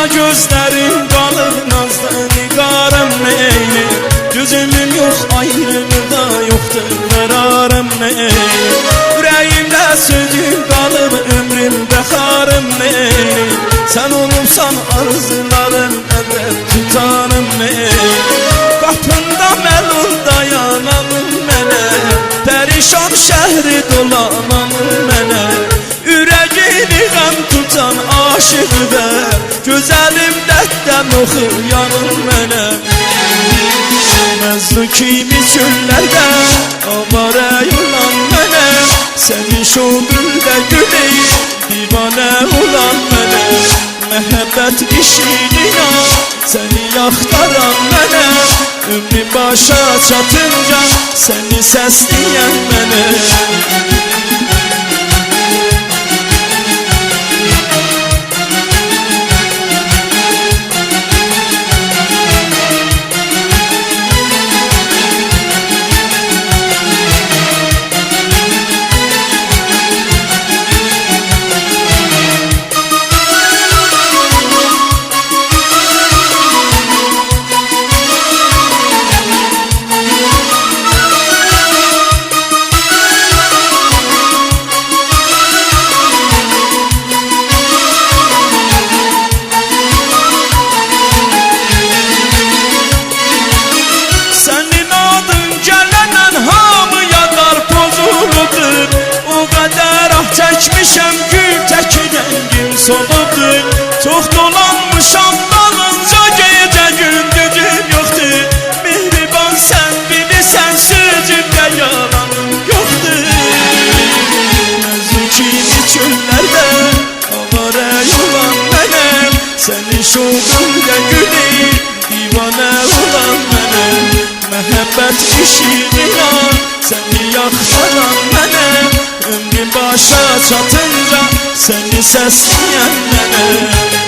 gözlerim qalır nazlı nigarım neyli. Gözümün yox ayrılıqda yoxdur qərarım neyli. Ürəyimdə sözün qalır ömrümdə xarım neyli. Sən olursan arzuların əbəd tutanım neyli. Qapında məlul dayananım mənə, pərişan şəhri dolananım mənə. Ürəyini qəm tutan aşıqdır, gözəlim dərddən oxuyanım mənə. Məzlu kimi çöllərdə avara yolan mənə, sənin şoğulda güləyim divanə olan mənə. Məhəbbət işinə səni yaxtaran mənə, ömrüm başa çatınca səni səsləyən mənə. Çəkmişəm gül təki rəngim solubdur. Çox dolanmışam dalınca gecə gündüzüm yoxdur. Mehriban sən bilirsən sözümdə yalanım yoxdur. Məzlu kimi çöllərdə avara yolan mənəm, sənin şoğulda güləyim divanə olan mənəm. Məhəbbət işinə səni yaxtaran mənəm, ömrüm başa çatınca səni səsləyən mənəm.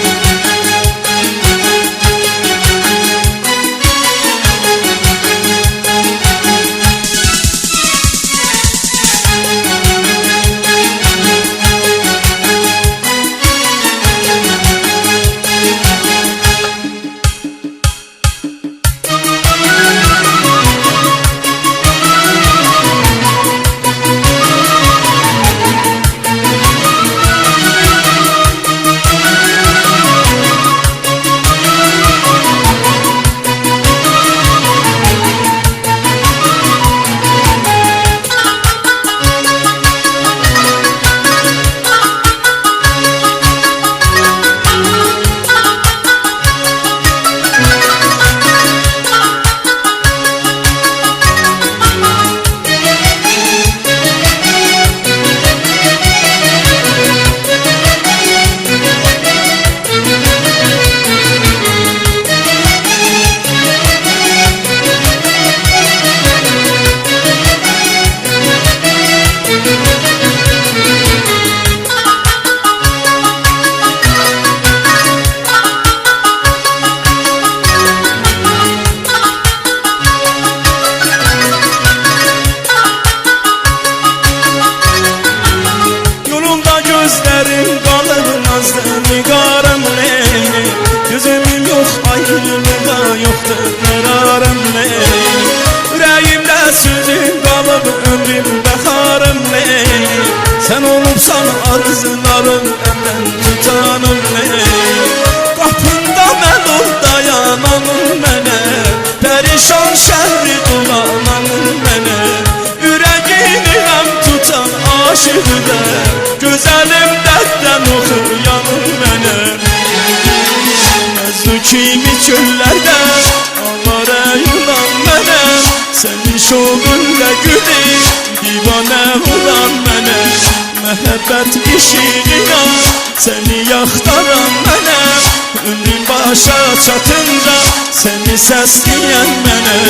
Gözlerim qalır nazlı nigarım neyli. Gözümün yox ayrılıqda yoxdur qərarım neyli. Ürəyimdə sözün qalıb ömrümdə xarım neyli. Sən olubsan arzuların əmrən tutanım neyli. Qapında məlul dayananım mənə, pərişan şəhri dolananım mənə. Ürəyini qəm tutan aşıqdır, gözəlim dərddən oxuyanım mənə. Məzlu kimi çöllərdə avara yolan mənəm, sənin şoğulda güləyim divanə olan mənə. Məhəbbət işinə səni yaxtaran mənəm, ömrüm başa çatınca səni səsləyən mənəm.